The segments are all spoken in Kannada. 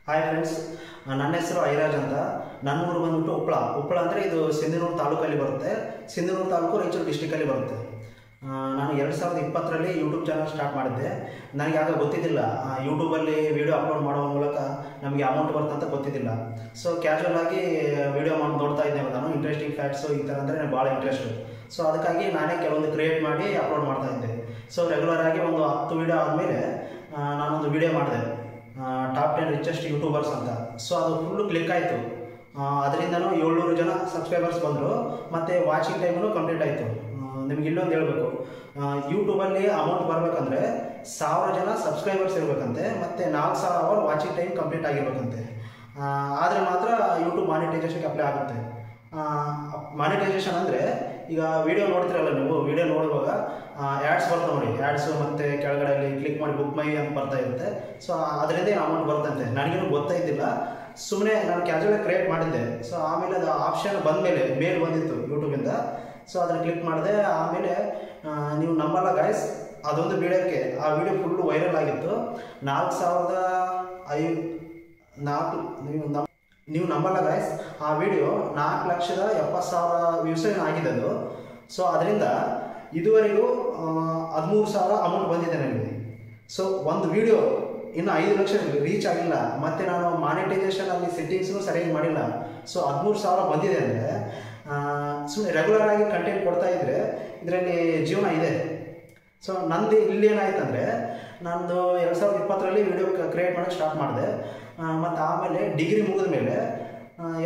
ಹಾಯ್ ಫ್ರೆಂಡ್ಸ್, ನನ್ನ ಹೆಸರು ಐರಾಜ್ ಅಂತ. ನನ್ನ ಊರು ಬಂದ್ಬಿಟ್ಟು ಉಪ್ಪಳ ಅಂದರೆ ಇದು ಸಿಂಧನೂರು ತಾಲೂಕಲ್ಲಿ ಬರುತ್ತೆ. ಸಿಂಧನೂರು ತಾಲೂಕು ರಾಯಚೂರು ಡಿಸ್ಟಿಕಲ್ಲಿ ಬರುತ್ತೆ. ನಾನು 2020ರಲ್ಲಿ ಯೂಟ್ಯೂಬ್ ಚಾನಲ್ ಸ್ಟಾರ್ಟ್ ಮಾಡಿದ್ದೆ. ನನಗೆ ಆಗ ಗೊತ್ತಿದ್ದಿಲ್ಲ ಯೂಟ್ಯೂಬಲ್ಲಿ ವೀಡಿಯೋ ಅಪ್ಲೋಡ್ ಮಾಡೋ ಮೂಲಕ ನಮಗೆ ಅಮೌಂಟ್ ಬರುತ್ತೆ ಅಂತ ಗೊತ್ತಿದ್ದಿಲ್ಲ. ಸೊ ಕ್ಯಾಶುವಲ್ ಆಗಿ ವೀಡಿಯೋ ನೋಡ್ತಾ ಇದ್ದೆ. ನಾನು ಇಂಟ್ರೆಸ್ಟಿಂಗ್ ಫ್ಯಾಕ್ಟ್ಸು ಈ ಥರ ಅಂದರೆ ನನಗೆ ಭಾಳ ಇಂಟ್ರೆಸ್ಟು. ಸೊ ಅದಕ್ಕಾಗಿ ನಾನೇ ಕೆಲವೊಂದು ಕ್ರಿಯೇಟ್ ಮಾಡಿ ಅಪ್ಲೋಡ್ ಮಾಡ್ತಾ ಇದ್ದೆ. ಸೊ ರೆಗ್ಯುಲರ್ ಆಗಿ ಒಂದು 10 ವೀಡಿಯೋ ಆದಮೇಲೆ ನಾನೊಂದು ವೀಡಿಯೋ ಮಾಡಿದೆ, ಟಾಪ್ 10 ರಿಚೆಸ್ಟ್ ಯೂಟ್ಯೂಬರ್ಸ್ ಅಂತ. ಸೊ ಅದು ಫುಲ್ಲು ಕ್ಲಿಕ್ ಆಯಿತು. ಅದರಿಂದನೂ 700 ಜನ ಸಬ್ಸ್ಕ್ರೈಬರ್ಸ್ ಬಂದರು, ಮತ್ತು ವಾಚಿಂಗ್ ಟೈಮೂ ಕಂಪ್ಲೀಟ್ ಆಯಿತು. ನಿಮ್ಗೆ ಇಲ್ಲೊಂದು ಹೇಳಬೇಕು, ಯೂಟ್ಯೂಬಲ್ಲಿ ಅಮೌಂಟ್ ಬರಬೇಕಂದ್ರೆ 1000 ಜನ ಸಬ್ಸ್ಕ್ರೈಬರ್ಸ್ ಇರಬೇಕಂತೆ, ಮತ್ತು 4000 ಅವರ್ ವಾಚಿಂಗ್ ಟೈಮ್ ಕಂಪ್ಲೀಟ್ ಆಗಿರ್ಬೇಕಂತೆ. ಆದರೆ ಮಾತ್ರ ಯೂಟ್ಯೂಬ್ ಮಾನಿಟೈಸೇಷನ್ಗೆ ಅಪ್ಲೈ ಆಗುತ್ತೆ. ಮಾನಿಟೈಸೇಷನ್ ಅಂದರೆ ಈಗ ವಿಡಿಯೋ ನೋಡ್ತಿರಲ್ಲ, ನೀವು ವಿಡಿಯೋ ನೋಡುವಾಗ ಆ್ಯಡ್ಸ್ ಬರ್ತವೆ ನೋಡಿ, ಆ್ಯಡ್ಸು ಮತ್ತು ಕೆಳಗಡೆ ಕ್ಲಿಕ್ ಮಾಡಿ ಬುಕ್ ಮೈ ಅಂತ ಬರ್ತಾ ಇರುತ್ತೆ. ಸೊ ಅದರಿಂದ ಅಮೌಂಟ್ ಬರ್ತಂತೆ. ನನಗೇನು ಗೊತ್ತಾಯ್ತಿಲ್ಲ, ಸುಮ್ಮನೆ ನಾನು ಕ್ಯಾಶುವಲಾಗಿ ಕ್ರಿಯೇಟ್ ಮಾಡಿದ್ದೆ. ಸೊ ಆಮೇಲೆ ಅದು ಆಪ್ಷನ್ ಬಂದಮೇಲೆ ಮೇಲ್ ಬಂದಿತ್ತು ಯೂಟ್ಯೂಬಿಂದ. ಸೊ ಅದನ್ನು ಕ್ಲಿಕ್ ಮಾಡಿದೆ. ಆಮೇಲೆ ನೀವು ನಂಬಲ್ಲ ಗಾಯ್ಸ್, ಅದೊಂದು ವೀಡಿಯೋಕ್ಕೆ ಆ ವಿಡಿಯೋ ಫುಲ್ಲು ವೈರಲ್ ಆಗಿತ್ತು. 4,004 ನೀವು ನಂಬಲ್ಲ ಗಾಯ್ಸ್, ಆ ವಿಡಿಯೋ 4,70,000 ವ್ಯೂಸ್ ಆಗಿದೆ ಅದು. ಸೊ ಅದರಿಂದ ಇದುವರೆಗೂ 13,000 ಅಮೌಂಟ್ ಬಂದಿದೆ ನನಗೆ. ಸೊ ಒಂದು ವಿಡಿಯೋ ಇನ್ನು 5 ಲಕ್ಷ ರೀಚ್ ಆಗಿಲ್ಲ, ಮತ್ತು ನಾನು ಮಾನಿಟೈಸೇಷನಲ್ಲಿ ಸೆಟ್ಟಿಂಗ್ಸ್ನು ಸರಿಯಾಗಿ ಮಾಡಿಲ್ಲ. ಸೊ 13,000 ಬಂದಿದೆ ಅಂದರೆ ಸುಮ್ಮನೆ ರೆಗ್ಯುಲರ್ ಆಗಿ ಕಂಟೆಂಟ್ ಕೊಡ್ತಾ ಇದ್ದರೆ ಇದರಲ್ಲಿ ಜೀವನ ಇದೆ. ಸೊ ನಂದು ಇಲ್ಲಿ ಏನಾಯ್ತಂದರೆ, ನಂದು 2020ರಲ್ಲಿ ವಿಡಿಯೋ ಕ್ರಿಯೇಟ್ ಮಾಡೋಕ್ಕೆ ಸ್ಟಾರ್ಟ್ ಮಾಡಿದೆ. ಮತ್ತು ಆಮೇಲೆ ಡಿಗ್ರಿ ಮುಗಿದ ಮೇಲೆ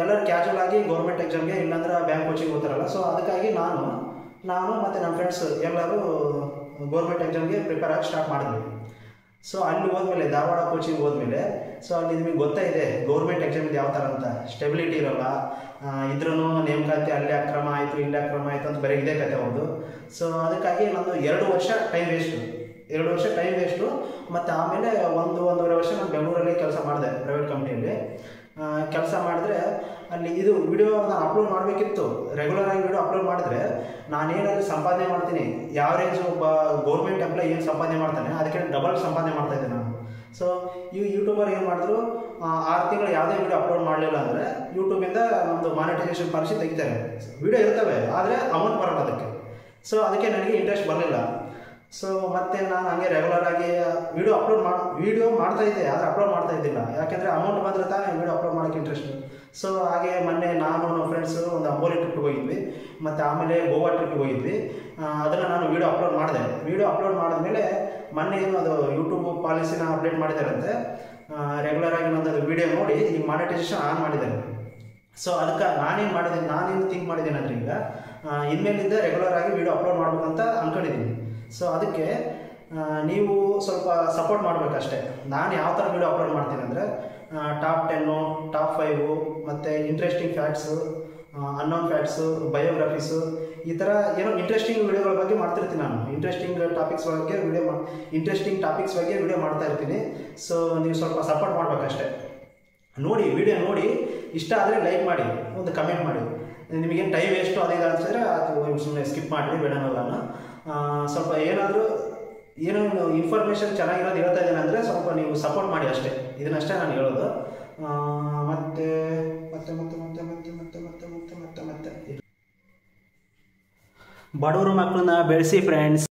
ಎಲ್ಲರೂ ಕ್ಯಾಶುವಲ್ ಆಗಿ ಗೌರ್ಮೆಂಟ್ ಎಕ್ಸಾಮ್ಗೆ ಇಲ್ಲಾಂದ್ರೆ ಬ್ಯಾಂಕ್ ಕೋಚಿಂಗ್ ಹೋಗ್ತಾರಲ್ಲ. ಸೊ ಅದಕ್ಕಾಗಿ ನಾನು ಮತ್ತು ನಮ್ಮ ಫ್ರೆಂಡ್ಸ್ ಎಲ್ಲರೂ ಗೌರ್ಮೆಂಟ್ ಎಕ್ಸಾಮ್ಗೆ ಪ್ರಿಪೇರ್ ಆಗಿ ಸ್ಟಾರ್ಟ್ ಮಾಡಿದ್ವಿ. ಸೊ ಅಲ್ಲಿ ಹೋದ್ಮೇಲೆ ಧಾರವಾಡ ಕೋಚಿಂಗ್ ಹೋದ್ಮೇಲೆ, ಸೊ ಅಲ್ಲಿ ನಿಮಗೆ ಗೊತ್ತಾಯಿದೆ ಗೌರ್ಮೆಂಟ್ ಎಕ್ಸಾಮಿಗೆ ಯಾವ ಥರ ಅಂತ, ಸ್ಟೆಬಿಲಿಟಿ ಇರೋಲ್ಲ. ಇದ್ರೂ ನೇಮಕಾತಿ ಅಲ್ಲಿ ಅಕ್ರಮ ಆಯಿತು ಇಲ್ಲಿ ಅಕ್ರಮ ಆಯಿತು ಅಂತ ಬರೀ ಇದೇ ಕತೆ ಅವ್ರದ್ದು. ಸೊ ಅದಕ್ಕಾಗಿ ನಂದು 2 ವರ್ಷ ಟೈಮ್ ವೇಸ್ಟು. ಮತ್ತು ಆಮೇಲೆ 1-1.5 ವರ್ಷ ನಾನು ಬೆಂಗಳೂರಲ್ಲಿ ಕೆಲಸ ಮಾಡಿದೆ, ಪ್ರೈವೇಟ್ ಕಂಪ್ನಿಯಲ್ಲಿ ಕೆಲಸ ಮಾಡಿದ್ರೆ ಅಲ್ಲಿ ಇದು ವಿಡಿಯೋ ನಾನು ಅಪ್ಲೋಡ್ ಮಾಡಬೇಕಿತ್ತು. ರೆಗ್ಯುಲರ್ ಆಗಿ ವಿಡಿಯೋ ಅಪ್ಲೋಡ್ ಮಾಡಿದ್ರೆ ನಾನೇನಾದರೂ ಸಂಪಾದನೆ ಮಾಡ್ತೀನಿ, ಯಾವರೇಜ್ ಒಬ್ಬ ಗೌರ್ಮೆಂಟ್ ಎಂಪ್ಲಾಯ್ ಏನು ಸಂಪಾದನೆ ಮಾಡ್ತಾನೆ ಅದಕ್ಕೆ ಡಬಲ್ ಸಂಪಾದನೆ ಮಾಡ್ತಾಯಿದ್ದೆ ನಾನು. ಸೊ ಈ ಯೂಟ್ಯೂಬರ್ ಏನು ಮಾಡಿದ್ರು, 6 ತಿಂಗಳು ಯಾವುದೇ ವಿಡಿಯೋ ಅಪ್ಲೋಡ್ ಮಾಡಲಿಲ್ಲ ಅಂದರೆ ಯೂಟ್ಯೂಬಿಂದ ನಮ್ಮದು ಮಾನಿಟೈಸೇಷನ್ ಪಾಲಿಸಿ ತೆಗಿತಾರೆ. ವಿಡಿಯೋ ಇರ್ತವೆ ಆದರೆ ಅಮೌಂಟ್ ಬರೋಲ್ಲ ಅದಕ್ಕೆ. ಸೊ ಅದಕ್ಕೆ ನನಗೆ ಇಂಟ್ರೆಸ್ಟ್ ಬರಲಿಲ್ಲ. ಸೊ ಮತ್ತೆ ನಾನು ಹಂಗೆ ರೆಗ್ಯುಲರ್ ಆಗಿ ವಿಡಿಯೋ ಮಾಡ್ತಾ ಇದ್ದೆ, ಆದರೆ ಅಪ್ಲೋಡ್ ಮಾಡ್ತಾ ಇದ್ದಿಲ್ಲ. ಯಾಕೆಂದರೆ ಅಮೌಂಟ್ ಬಂದರೆ ತಾನೇ ವಿಡಿಯೋ ಅಪ್ಲೋಡ್ ಮಾಡೋಕ್ಕೆ ಇಂಟ್ರೆಸ್ಟು. ಸೊ ಹಾಗೆ ಮೊನ್ನೆ ನಾನು ನಮ್ಮ ಫ್ರೆಂಡ್ಸು ಒಂದು ಅಂಬೋಲಿ ಟ್ರಿಪ್ಗೆ ಹೋಗಿದ್ವಿ, ಮತ್ತು ಆಮೇಲೆ ಗೋವಾ ಟ್ರಿಪ್ಗೆ ಹೋಗಿದ್ವಿ. ಅದನ್ನು ನಾನು ವಿಡಿಯೋ ಅಪ್ಲೋಡ್ ಮಾಡಿದೆ. ವಿಡಿಯೋ ಅಪ್ಲೋಡ್ ಮಾಡಿದ್ಮೇಲೆ ಮೊನ್ನೆ ಏನು ಅದು ಯೂಟ್ಯೂಬ್ ಪಾಲಿಸಿನ ಅಪ್ಡೇಟ್ ಮಾಡಿದ್ದಾರಂತೆ. ರೆಗ್ಯುಲರ್ ಆಗಿ ನಂದು ಅದು ವಿಡಿಯೋ ನೋಡಿ ಈಗ ಮಾನಿಟೈಸೇಷನ್ ಆನ್ ಮಾಡಿದ್ದಾರೆ. ಸೊ ಅದಕ್ಕೆ ನಾನೇನು ಥಿಂಕ್ ಮಾಡಿದ್ದೇನೆ ಅಂದರೆ, ಈಗ ಇನ್ಮೇಲಿಂದ ರೆಗ್ಯುಲರ್ ಆಗಿ ವಿಡಿಯೋ ಅಪ್ಲೋಡ್ ಮಾಡ್ಬೇಕಂತ ಅಂದ್ಕೊಂಡಿದ್ದೀನಿ. ಸೊ ಅದಕ್ಕೆ ನೀವು ಸ್ವಲ್ಪ ಸಪೋರ್ಟ್ ಮಾಡಬೇಕಷ್ಟೇ. ನಾನು ಯಾವ ಥರ ವಿಡಿಯೋ ಅಪ್ಲೋಡ್ ಮಾಡ್ತೀನಿ ಅಂದರೆ, ಟಾಪ್ 10, ಟಾಪ್ 5, ಮತ್ತು ಇಂಟ್ರೆಸ್ಟಿಂಗ್ ಫ್ಯಾಕ್ಟ್ಸು, ಅನ್ನೋನ್ ಫ್ಯಾಕ್ಟ್ಸು, ಬಯೋಗ್ರಫೀಸು, ಈ ಥರ ಏನೋ ಇಂಟ್ರೆಸ್ಟಿಂಗ್ ವಿಡಿಯೋಗಳ ಬಗ್ಗೆ ಮಾಡ್ತಿರ್ತೀನಿ ನಾನು. ಇಂಟ್ರೆಸ್ಟಿಂಗ್ ಟಾಪಿಕ್ಸ್ ಬಗ್ಗೆ ವಿಡಿಯೋ ಮಾಡ್ತಾ ಇರ್ತೀನಿ. ಸೊ ನೀವು ಸ್ವಲ್ಪ ಸಪೋರ್ಟ್ ಮಾಡಬೇಕಷ್ಟೇ. ವಿಡಿಯೋ ನೋಡಿ ಇಷ್ಟ ಆದರೆ ಲೈಕ್ ಮಾಡಿ, ಒಂದು ಕಮೆಂಟ್ ಮಾಡಿ. ನಿಮಗೇನು ಟೈಮ್ ವೇಸ್ಟು ಅದೇನು ಅನಿಸಿದ್ರೆ ಅದು ಸುಮ್ಮನೆ ಸ್ಕಿಪ್ ಮಾಡಿರಿ, ಬೇಡನಲ್ಲ. ಸ್ವಲ್ಪ ಏನಾದರೂ ಇನ್ಫಾರ್ಮೇಷನ್ ಚೆನ್ನಾಗಿರೋದು ಹೇಳ್ತಾ ಇದ್ದೇನೆ ಅಂದರೆ ಸ್ವಲ್ಪ ನೀವು ಸಪೋರ್ಟ್ ಮಾಡಿ ಅಷ್ಟೇ. ಇದನ್ನಷ್ಟೇ ನಾನು ಹೇಳೋದು. ಮತ್ತೆ ಬಡವರು ಮಕ್ಕಳನ್ನ ಬೆಳೆಸಿ ಫ್ರೆಂಡ್ಸ್.